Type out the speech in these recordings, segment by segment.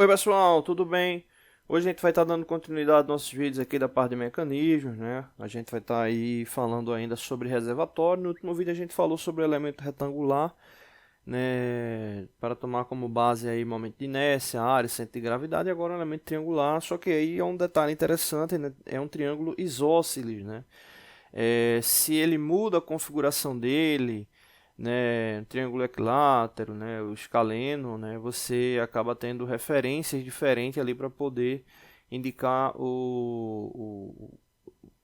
Oi pessoal, tudo bem? Hoje a gente vai estar dando continuidade aos nossos vídeos aqui da parte de mecanismos, né? A gente vai estar aí falando ainda sobre reservatório. No último vídeo a gente falou sobre o elemento retangular, né? Para tomar como base aí momento de inércia, área, centro de gravidade, e agora o elemento triangular. Só que aí é um detalhe interessante, né? É um triângulo isósceles, né? Se ele muda a configuração dele, né, triângulo equilátero, né, o escaleno, né, você acaba tendo referências diferentes ali para poder indicar o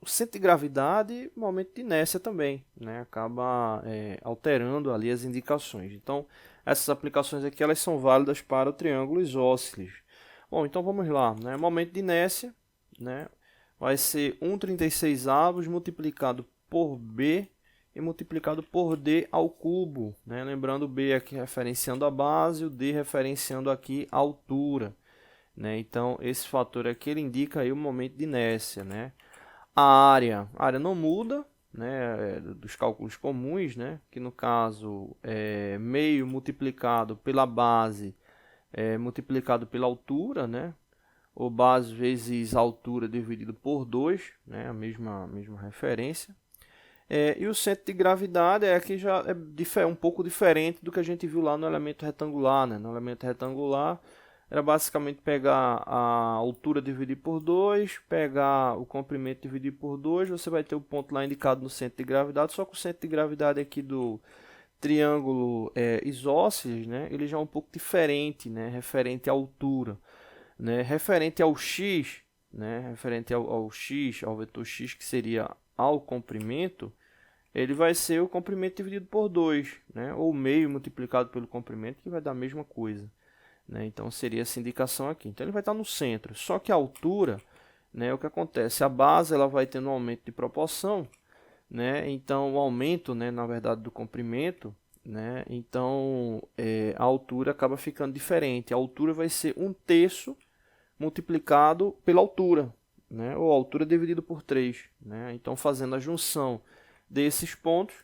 centro de gravidade e o momento de inércia também, né, acaba alterando ali as indicações. Então, essas aplicações aqui elas são válidas para o triângulo isósceles. Bom, então vamos lá, né, momento de inércia, né, vai ser 1,36 avos multiplicado por B e multiplicado por D ao cubo, né? Lembrando o B aqui referenciando a base, o D referenciando aqui a altura, né? Então esse fator aqui ele indica aí o momento de inércia, né? A área não muda, né? Dos cálculos comuns, né? Que no caso é meio multiplicado pela base multiplicado pela altura, né? Ou base vezes altura dividido por 2, né? A mesma referência. E o centro de gravidade aqui já é um pouco diferente do que a gente viu lá no elemento retangular, né? No elemento retangular era basicamente pegar a altura dividir por 2, pegar o comprimento dividir por 2, você vai ter o ponto lá indicado no centro de gravidade, só que o centro de gravidade aqui do triângulo isósceles, né? Ele já é um pouco diferente, né? Referente à altura, né? Referente ao x, né? Referente ao x, ao vetor x, que seria ao comprimento, ele vai ser o comprimento dividido por 2, né? Ou meio multiplicado pelo comprimento, que vai dar a mesma coisa, né? Então seria essa indicação aqui. Então ele vai estar no centro. Só que a altura, né, o que acontece? A base ela vai tendo um aumento de proporção, né? Então o aumento, né, na verdade, do comprimento, né? Então a altura acaba ficando diferente. A altura vai ser 1/3 multiplicado pela altura, né? Ou altura dividido por 3, né? Então fazendo a junção desses pontos,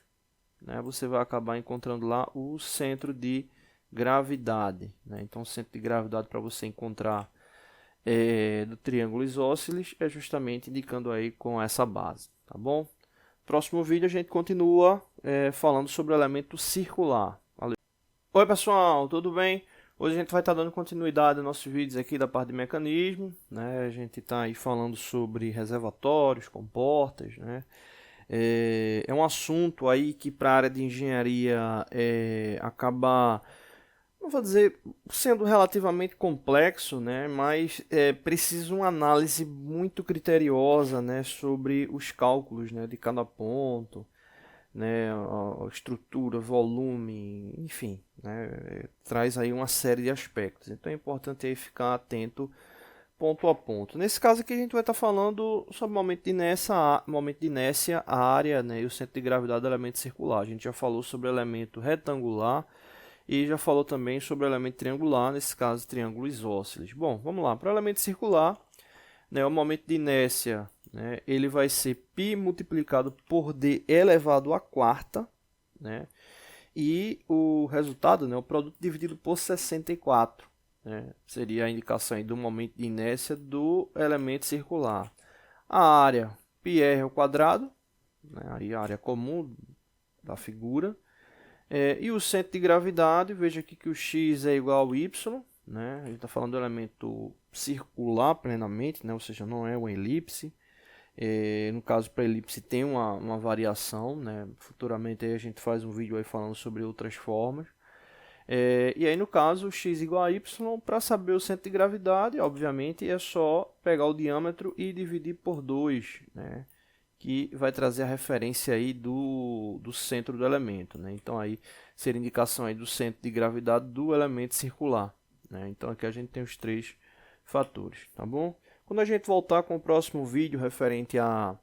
né, você vai acabar encontrando lá o centro de gravidade, né? Então o centro de gravidade para você encontrar do triângulo isósceles é justamente indicando aí com essa base, tá bom? Próximo vídeo a gente continua falando sobre o elemento circular. Valeu. Oi pessoal, tudo bem? Hoje a gente vai estar dando continuidade aos nossos vídeos aqui da parte de mecanismo, né? A gente está aí falando sobre reservatórios, comportas, né? É um assunto aí que para a área de engenharia acaba, não vou dizer, sendo relativamente complexo, né? Mas precisa uma análise muito criteriosa, né? Sobre os cálculos, né? De cada ponto, né? A estrutura, volume, enfim, né? Traz aí uma série de aspectos. Então é importante aí ficar atento ponto a ponto. Nesse caso aqui a gente vai estar falando sobre momento de inércia, a área, né, e o centro de gravidade do elemento circular. A gente já falou sobre o elemento retangular e já falou também sobre o elemento triangular, nesse caso triângulo isósceles. Bom, vamos lá. Para o elemento circular, né, o momento de inércia, né, ele vai ser π multiplicado por d elevado à quarta, né, e o resultado, né, o produto dividido por 64. Né, seria a indicação aí do momento de inércia do elemento circular. A área πr ao quadrado, né, aí a área comum da figura. E o centro de gravidade, veja aqui que o x é igual ao y, né, a gente está falando do elemento circular plenamente, né, ou seja, não é uma elipse. No caso, para elipse tem uma variação, né? Futuramente aí a gente faz um vídeo aí falando sobre outras formas. E aí no caso, x igual a y, para saber o centro de gravidade, obviamente, é só pegar o diâmetro e dividir por 2, né? Que vai trazer a referência aí do centro do elemento, né? Então aí seria indicação aí do centro de gravidade do elemento circular, né? Então aqui a gente tem os três fatores, tá bom? Quando a gente voltar com o próximo vídeo referente a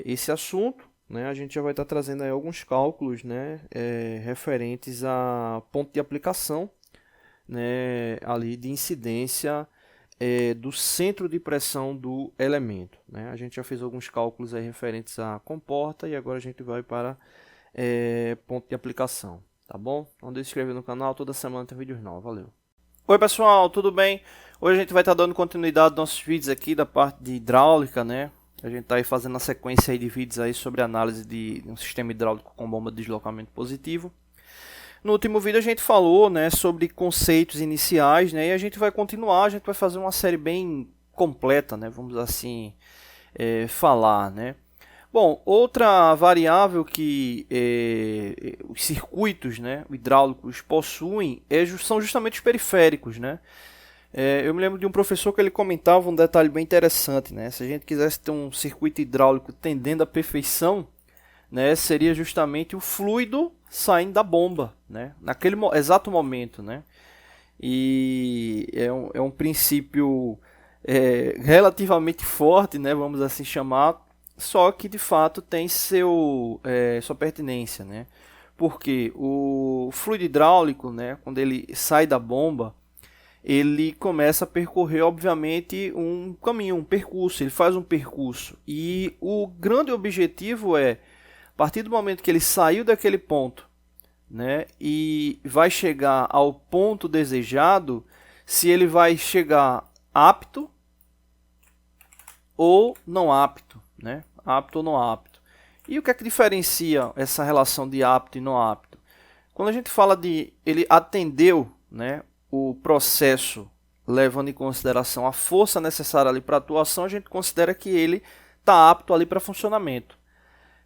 esse assunto, né, a gente já vai estar trazendo aí alguns cálculos, né, referentes a ponto de aplicação, né, ali de incidência do centro de pressão do elemento, né? A gente já fez alguns cálculos aí referentes a comporta e agora a gente vai para ponto de aplicação, tá bom? Não deixe de se inscrever no canal, toda semana tem vídeos novos, valeu! Oi pessoal, tudo bem? Hoje a gente vai estar dando continuidade aos nossos vídeos aqui da parte de hidráulica, né? A gente está aí fazendo uma sequência aí de vídeos aí sobre análise de um sistema hidráulico com bomba de deslocamento positivo. No último vídeo a gente falou, né, sobre conceitos iniciais, né? E a gente vai continuar, a gente vai fazer uma série bem completa, né? Vamos assim falar, né? Bom, outra variável que os circuitos, né, hidráulicos possuem são justamente os periféricos, né? Eu me lembro de um professor que ele comentava um detalhe bem interessante, né? Se a gente quisesse ter um circuito hidráulico tendendo à perfeição, né, seria justamente o fluido saindo da bomba, né? Naquele exato momento, né? E é um princípio relativamente forte, né? Vamos assim chamar. Só que de fato tem sua pertinência, né? Porque o fluido hidráulico, né, quando ele sai da bomba, ele começa a percorrer, obviamente, um caminho, um percurso, ele faz um percurso. E o grande objetivo a partir do momento que ele saiu daquele ponto, né, e vai chegar ao ponto desejado, se ele vai chegar apto ou não apto, né? Apto ou não apto. E o que é que diferencia essa relação de apto e não apto? Quando a gente fala de ele atendeu, né, o processo levando em consideração a força necessária ali para atuação, a gente considera que ele está apto ali para funcionamento,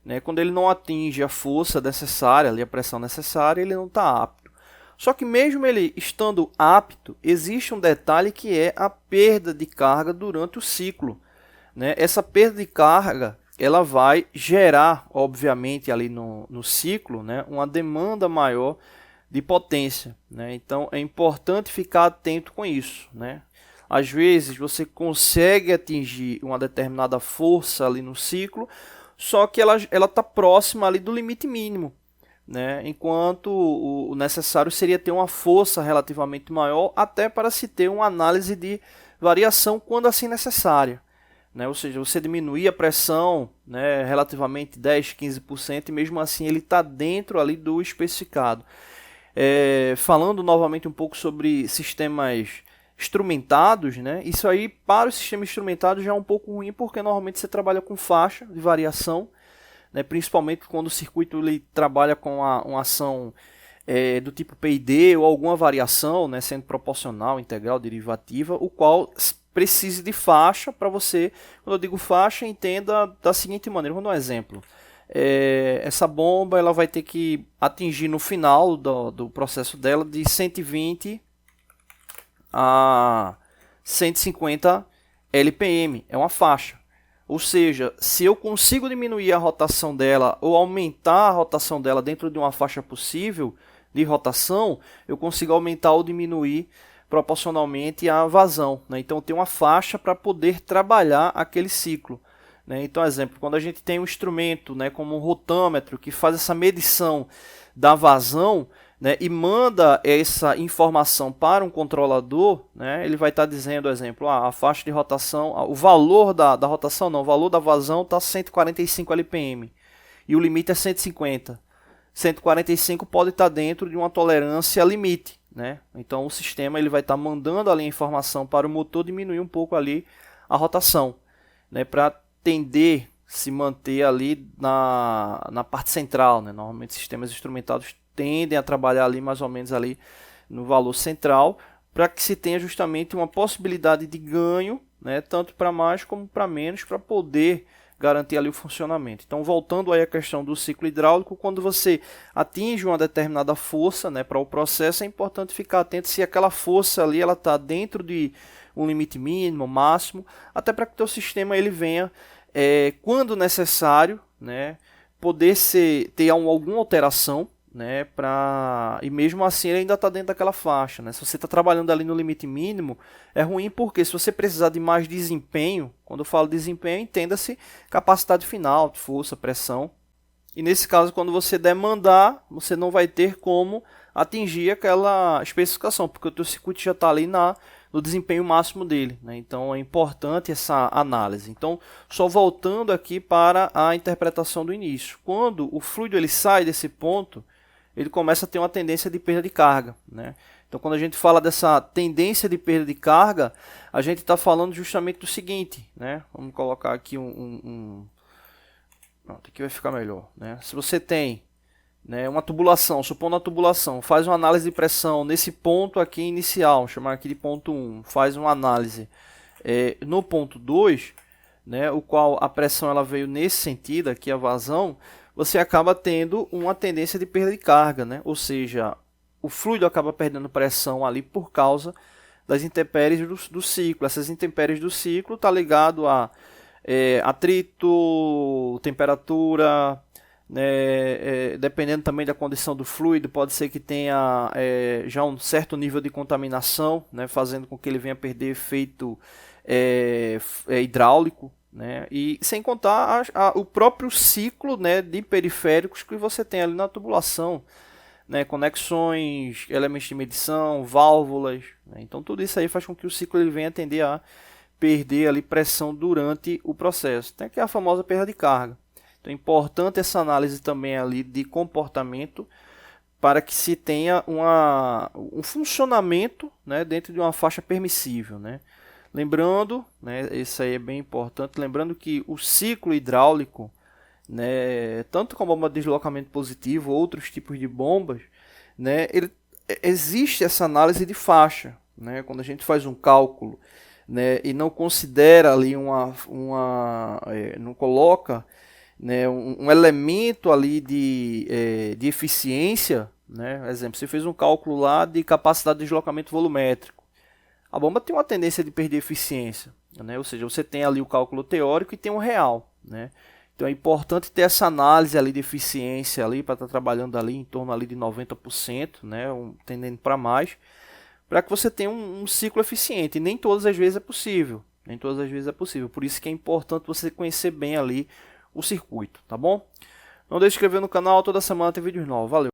né? Quando ele não atinge a força necessária, ali a pressão necessária, ele não está apto. Só que mesmo ele estando apto, existe um detalhe que é a perda de carga durante o ciclo, né? Essa perda de carga ela vai gerar, obviamente, ali no ciclo, né, uma demanda maior de potência, né? Então é importante ficar atento com isso, né? Às vezes você consegue atingir uma determinada força ali no ciclo, só que ela está próxima ali do limite mínimo, né? Enquanto o necessário seria ter uma força relativamente maior, até para se ter uma análise de variação quando assim necessária, né? Ou seja, você diminuir a pressão, né, relativamente 10, 15%, e mesmo assim ele está dentro ali do especificado. Falando novamente um pouco sobre sistemas instrumentados, né? Isso aí para o sistema instrumentado já é um pouco ruim, porque normalmente você trabalha com faixa de variação, né? Principalmente quando o circuito ele trabalha com uma ação do tipo PID ou alguma variação, né, sendo proporcional, integral, derivativa, o qual precise de faixa para você. Quando eu digo faixa, entenda da seguinte maneira. Vou dar um exemplo. Essa bomba ela vai ter que atingir no final do processo dela de 120 a 150 LPM. É uma faixa. Ou seja, se eu consigo diminuir a rotação dela ou aumentar a rotação dela dentro de uma faixa possível de rotação, eu consigo aumentar ou diminuir proporcionalmente a vazão, né? Então tem uma faixa para poder trabalhar aquele ciclo, né? Então, exemplo, quando a gente tem um instrumento, né, como um rotâmetro que faz essa medição da vazão, né, e manda essa informação para um controlador, né, ele vai estar dizendo, exemplo, a faixa de rotação, o valor da rotação não, o valor da vazão está 145 LPM e o limite é 150. 145 pode estar dentro de uma tolerância limite, né? Então o sistema ele vai estar mandando ali a informação para o motor diminuir um pouco ali a rotação, né, para tender se manter ali na parte central, né? Normalmente sistemas instrumentados tendem a trabalhar ali mais ou menos ali no valor central, para que se tenha justamente uma possibilidade de ganho, né, tanto para mais como para menos, para poder garantir ali o funcionamento. Então, voltando aí à questão do ciclo hidráulico, quando você atinge uma determinada força, né, para o processo, é importante ficar atento se aquela força ali ela está dentro de um limite mínimo, máximo, até para que o teu sistema ele venha, quando necessário, né, poder ter alguma alteração, né, e mesmo assim ele ainda está dentro daquela faixa, né? Se você está trabalhando ali no limite mínimo, é ruim porque se você precisar de mais desempenho, quando eu falo desempenho, entenda-se capacidade final, força, pressão, e nesse caso quando você demandar, você não vai ter como atingir aquela especificação, porque o teu circuito já está ali no desempenho máximo dele, né? Então é importante essa análise. Então, só voltando aqui para a interpretação do início, quando o fluido ele sai desse ponto, ele começa a ter uma tendência de perda de carga, né? Então, Então, quando a gente fala dessa tendência de perda de carga, a gente está falando justamente do seguinte, né? Vamos colocar aqui Pronto, aqui vai ficar melhor, né? Se você tem, né, uma tubulação, supondo a tubulação, faz uma análise de pressão nesse ponto aqui inicial, vamos chamar aqui de ponto 1, faz uma análise no ponto 2, né, o qual a pressão ela veio nesse sentido, aqui a vazão, você acaba tendo uma tendência de perda de carga, né? Ou seja, o fluido acaba perdendo pressão ali por causa das intempéries do ciclo. Essas intempéries do ciclo está ligado a atrito, temperatura, né, dependendo também da condição do fluido, pode ser que tenha já um certo nível de contaminação, né, fazendo com que ele venha a perder efeito hidráulico, né, e sem contar o próprio ciclo, né, de periféricos que você tem ali na tubulação, né, conexões, elementos de medição, válvulas, né, então tudo isso aí faz com que o ciclo ele venha a tender a perder ali pressão durante o processo. Tem aqui a famosa perda de carga. Então é importante essa análise também ali de comportamento para que se tenha um funcionamento, né, dentro de uma faixa permissível, né? Lembrando, né, isso aí é bem importante, lembrando que o ciclo hidráulico, né, tanto com a bomba de deslocamento positivo, outros tipos de bombas, né, existe essa análise de faixa, né? Quando a gente faz um cálculo, né, e não considera ali não coloca, né, um elemento ali de eficiência, né? Exemplo, você fez um cálculo lá de capacidade de deslocamento volumétrico. A bomba tem uma tendência de perder eficiência, né? Ou seja, você tem ali o cálculo teórico e tem o real, né? Então é importante ter essa análise ali de eficiência ali para estar trabalhando ali em torno ali de 90%, né? Tendendo para mais, para que você tenha um ciclo eficiente. E nem todas as vezes é possível. Nem todas as vezes é possível. Por isso que é importante você conhecer bem ali o circuito, tá bom? Não deixe de se inscrever no canal, toda semana tem vídeos novos. Valeu!